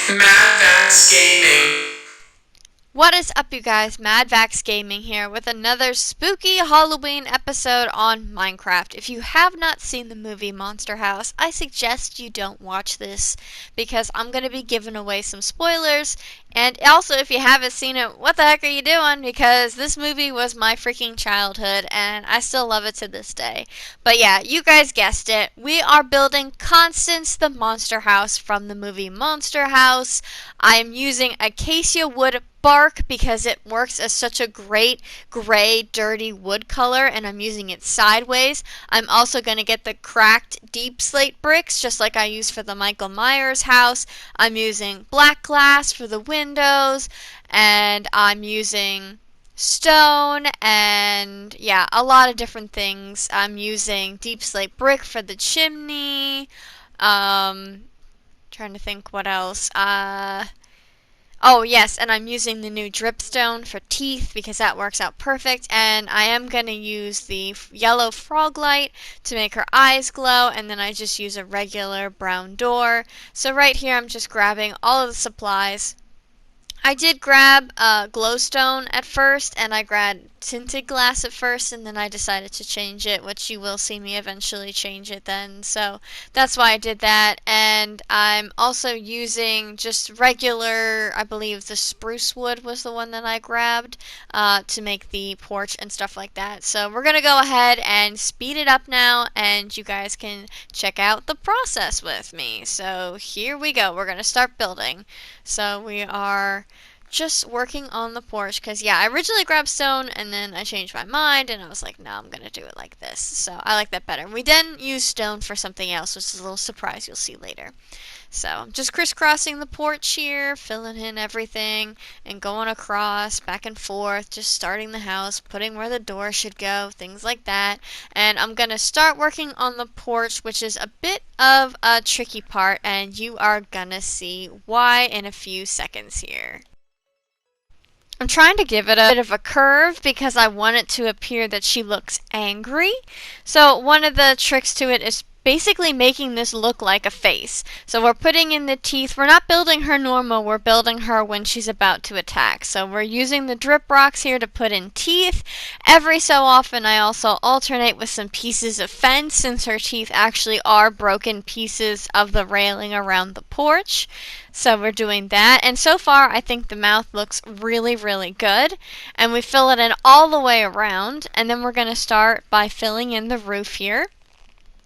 MaDVaX Gaming. What is up, you guys? MaDVaX Gaming here with another spooky Halloween episode on Minecraft. If you have not seen the movie Monster House, I suggest you don't watch this because I'm going to be giving away some spoilers. And also, if you haven't seen it, what the heck are you doing? Because this movie was my freaking childhood and I still love it to this day. But yeah, you guys guessed it. We are building Constance the Monster House from the movie Monster House. I am using acacia wood bark because it works as such a great gray dirty wood color, and I'm using it sideways. I'm also going to get the cracked deep slate bricks just like I used for the Michael Myers house. I'm using black glass for the windows, and I'm using stone and yeah, a lot of different things. I'm using deep slate brick for the chimney. Trying to think what else. Oh, yes, and I'm using the new dripstone for teeth because that works out perfect. And I am going to use the yellow frog light to make her eyes glow. And then I just use a regular brown door. So right here I'm just grabbing all of the supplies. I did grab glowstone at first, and I grabbed tinted glass at first, and then I decided to change it, which you will see me eventually change it then. So that's why I did that. And I'm also using just regular, I believe the spruce wood was the one that I grabbed to make the porch and stuff like that. So we're going to go ahead and speed it up now, and you guys can check out the process with me. So here we go. We're going to start building. So we are just working on the porch because yeah, I originally grabbed stone and then I changed my mind and I was like, no, I'm gonna do it like this. So I like that better. We then use stone for something else, which is a little surprise you'll see later. So I'm just crisscrossing the porch here, filling in everything and going across back and forth, just starting the house, putting where the door should go, things like that. And I'm gonna start working on the porch, which is a bit of a tricky part, and you are gonna see why in a few seconds here. I'm trying to give it a bit of a curve because I want it to appear that she looks angry. So one of the tricks to it is basically making this look like a face. So we're putting in the teeth. We're not building her normal, we're building her when she's about to attack. So we're using the drip rocks here to put in teeth. Every so often I also alternate with some pieces of fence since her teeth actually are broken pieces of the railing around the porch. So we're doing that, and so far I think the mouth looks really, really good. And we fill it in all the way around, and then we're going to start by filling in the roof here.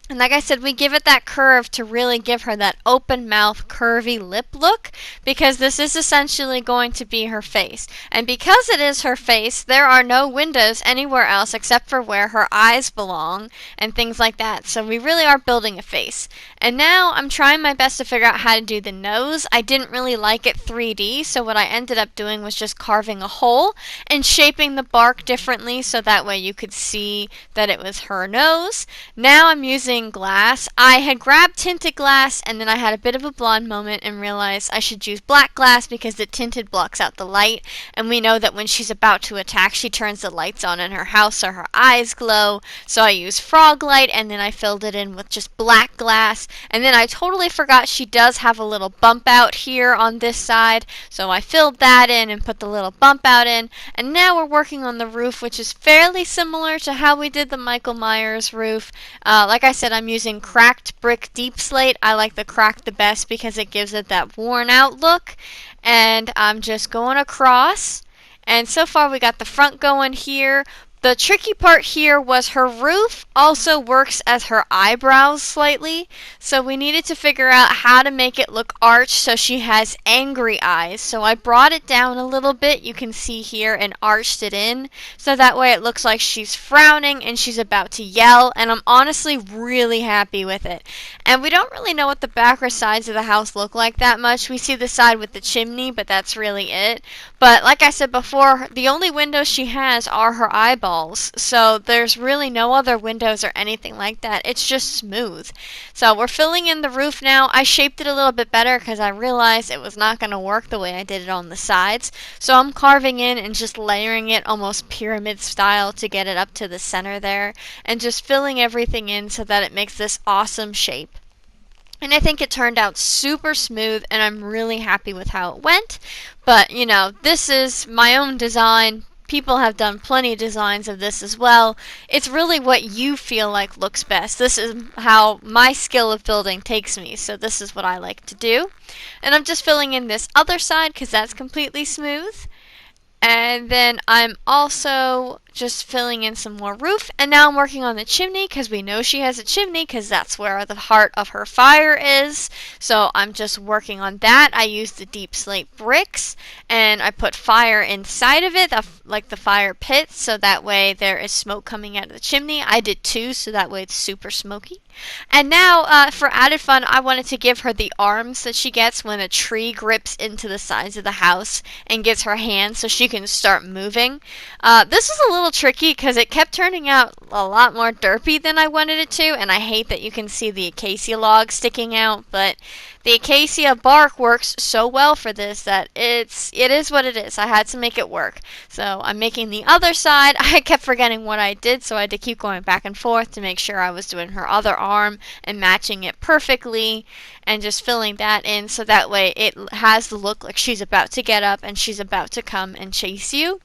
And like I said, we give it that curve to really give her that open mouth, curvy lip look because this is essentially going to be her face. And because it is her face, there are no windows anywhere else except for where her eyes belong and things like that. So we really are building a face. And now I'm trying my best to figure out how to do the nose. I didn't really like it 3D, so what I ended up doing was just carving a hole and shaping the bark differently so that way you could see that it was her nose. Now I'm using glass. I had grabbed tinted glass and then I had a bit of a blonde moment and realized I should use black glass because the tinted blocks out the light, and we know that when she's about to attack she turns the lights on in her house so her eyes glow. So I used frog light and then I filled it in with just black glass, and then I totally forgot she does have a little bump out here on this side, so I filled that in and put the little bump out in. And now we're working on the roof, which is fairly similar to how we did the Michael Myers roof. Like I said, I'm using cracked brick deep slate. I like the cracked the best because it gives it that worn out look. And I'm just going across. And so far we got the front going here. The tricky part here was her roof also works as her eyebrows slightly, so we needed to figure out how to make it look arched so she has angry eyes. So I brought it down a little bit, you can see here, and arched it in, so that way it looks like she's frowning and she's about to yell, and I'm honestly really happy with it. And we don't really know what the back or sides of the house look like that much. We see the side with the chimney, but that's really it. But like I said before, the only windows she has are her eyeballs, so there's really no other windows or anything like that. It's just smooth. So we're filling in the roof now. I shaped it a little bit better because I realized it was not going to work the way I did it on the sides. So I'm carving in and just layering it almost pyramid style to get it up to the center there, and just filling everything in so that it makes this awesome shape. And I think it turned out super smooth, and I'm really happy with how it went. But, you know, this is my own design. People have done plenty of designs of this as well. It's really what you feel like looks best. This is how my skill of building takes me, so this is what I like to do. And I'm just filling in this other side because that's completely smooth. And then I'm also just filling in some more roof. And now I'm working on the chimney because we know she has a chimney because that's where the heart of her fire is. So I'm just working on that. I used the deep slate bricks and I put fire inside of it, like the fire pit, so that way there is smoke coming out of the chimney. I did two, so that way it's super smoky. And now, for added fun, I wanted to give her the arms that she gets when a tree grips into the sides of the house and gets her hands so she can start moving. This was a little tricky because it kept turning out a lot more derpy than I wanted it to, and I hate that you can see the acacia log sticking out, but the acacia bark works so well for this that it is what it is. I had to make it work. So I'm making the other side. I kept forgetting what I did, so I had to keep going back and forth to make sure I was doing her other arm and matching it perfectly and just filling that in so that way it has the look like she's about to get up and she's about to come and chase you.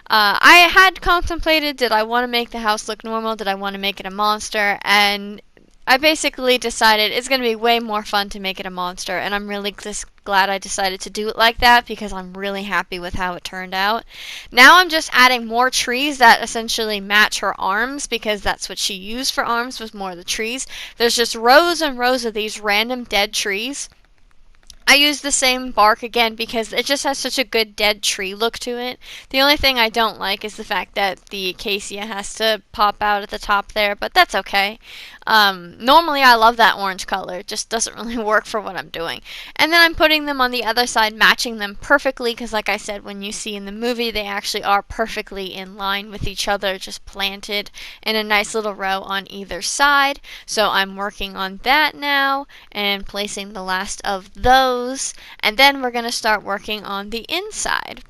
I had contemplated, did I want to make the house look normal? Did I want to make it a monster? And I basically decided it's going to be way more fun to make it a monster, and I'm really just glad I decided to do it like that because I'm really happy with how it turned out. Now I'm just adding more trees that essentially match her arms because that's what she used for arms, was more of the trees. There's just rows and rows of these random dead trees. I use the same bark again because it just has such a good dead tree look to it. The only thing I don't like is the fact that the acacia has to pop out at the top there, but that's okay. Normally I love that orange color. It just doesn't really work for what I'm doing. And then I'm putting them on the other side, matching them perfectly because like I said, when you see in the movie, they actually are perfectly in line with each other, just planted in a nice little row on either side. So I'm working on that now and placing the last of those. And then we're going to start working on the inside.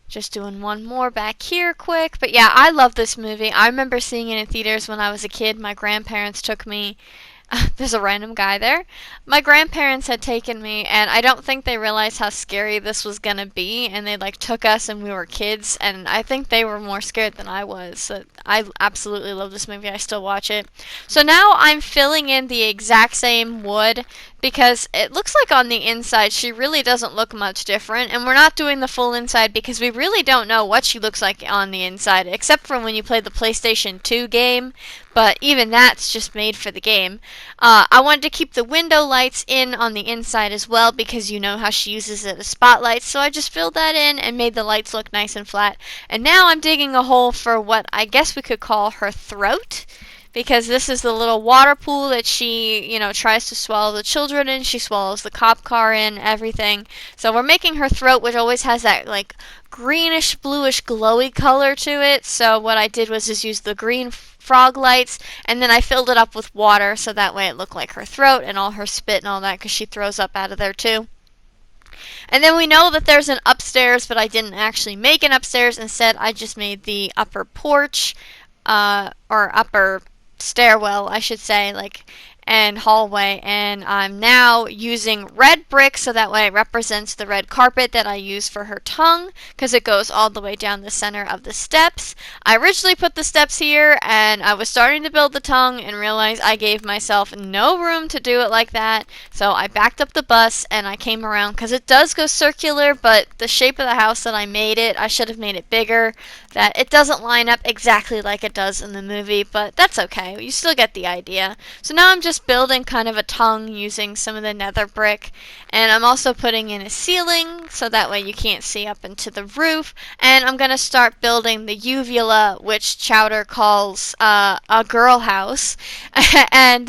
Just doing one more back here quick. But yeah, I love this movie. I remember seeing it in theaters when I was a kid. My grandparents took me. There's a random guy there. My grandparents had taken me, and I don't think they realized how scary this was gonna be, and they like took us and we were kids, and I think they were more scared than I was. So I absolutely love this movie. I still watch it. So now I'm filling in the exact same wood because it looks like on the inside she really doesn't look much different, and we're not doing the full inside because we really don't know what she looks like on the inside except for when you play the PlayStation 2 game, but even that's just made for the game. I wanted to keep the window lights in on the inside as well because you know how she uses it as spotlights, so I just filled that in and made the lights look nice and flat. And now I'm digging a hole for what I guess we could call her throat, because this is the little water pool that she, you know, tries to swallow the children in. She swallows the cop car in, everything. So we're making her throat, which always has that like greenish, bluish, glowy color to it. So what I did was just use the green frog lights, and then I filled it up with water so that way it looked like her throat and all her spit and all that because she throws up out of there too. And then we know that there's an upstairs, but I didn't actually make an upstairs. Instead, I just made the upper porch, or upper stairwell, I should say, like, and hallway, and I'm now using red brick so that way it represents the red carpet that I use for her tongue because it goes all the way down the center of the steps. I originally put the steps here and I was starting to build the tongue and realized I gave myself no room to do it like that, so I backed up the bus and I came around because it does go circular, but the shape of the house that I made it, I should have made it bigger, that it doesn't line up exactly like it does in the movie, but that's okay, you still get the idea. So now I'm just building kind of a tongue using some of the nether brick, and I'm also putting in a ceiling so that way you can't see up into the roof, and I'm going to start building the uvula, which Chowder calls a girl house, and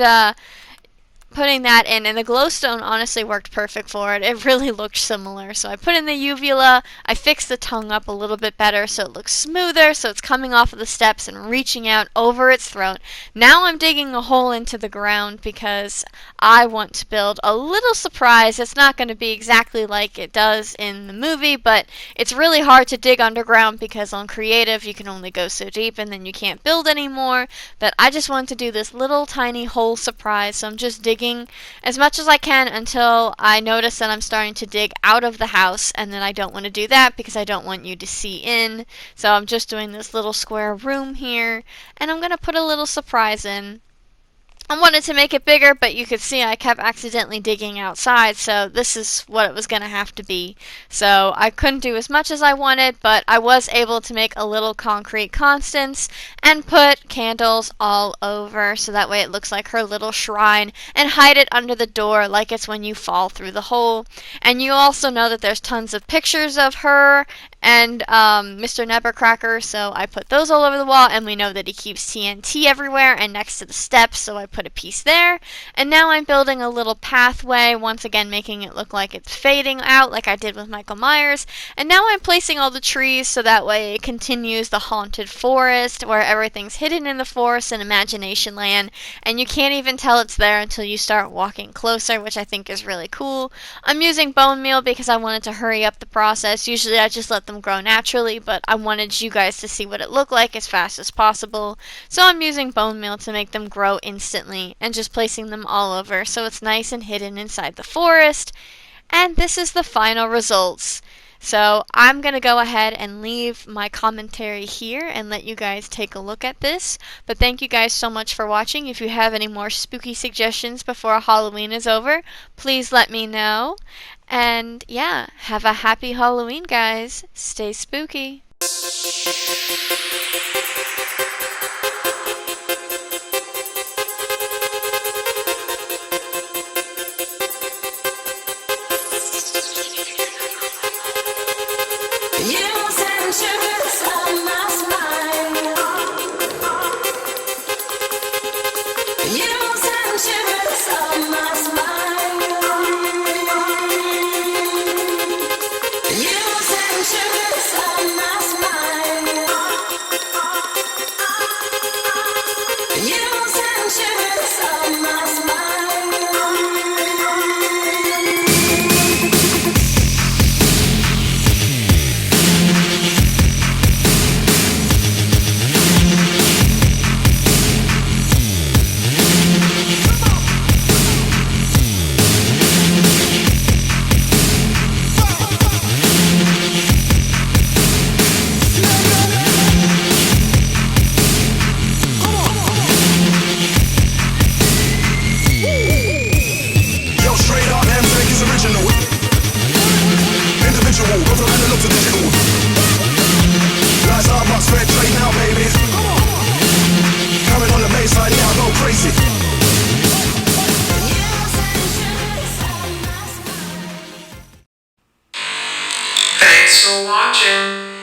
putting that in, and the glowstone honestly worked perfect for it. It really looked similar. So I put in the uvula, I fixed the tongue up a little bit better so it looks smoother, so it's coming off of the steps and reaching out over its throat. Now I'm digging a hole into the ground because I want to build a little surprise. It's not going to be exactly like it does in the movie, but it's really hard to dig underground because on creative you can only go so deep and then you can't build anymore. But I just want to do this little tiny hole surprise, so I'm just digging as much as I can until I notice that I'm starting to dig out of the house, and then I don't want to do that because I don't want you to see in. So I'm just doing this little square room here, and I'm going to put a little surprise in. I wanted to make it bigger, but you could see I kept accidentally digging outside, so this is what it was going to have to be. So I couldn't do as much as I wanted, but I was able to make a little concrete Constance and put candles all over, so that way it looks like her little shrine, and hide it under the door like it's when you fall through the hole. And you also know that there's tons of pictures of her and Mr. Nevercracker, so I put those all over the wall, and we know that he keeps TNT everywhere and next to the steps, so I put a piece there. And now I'm building a little pathway, once again making it look like it's fading out like I did with Michael Myers. And now I'm placing all the trees so that way it continues the haunted forest where everything's hidden in the forest and imagination land, and you can't even tell it's there until you start walking closer, which I think is really cool. I'm using bone meal because I wanted to hurry up the process. Usually I just let them grow naturally, but I wanted you guys to see what it looked like as fast as possible. So I'm using bone meal to make them grow instantly and just placing them all over so it's nice and hidden inside the forest. And this is the final results. So I'm going to go ahead and leave my commentary here and let you guys take a look at this. But thank you guys so much for watching. If you have any more spooky suggestions before Halloween is over, please let me know. And yeah, have a happy Halloween, guys. Stay spooky. Thanks for watching.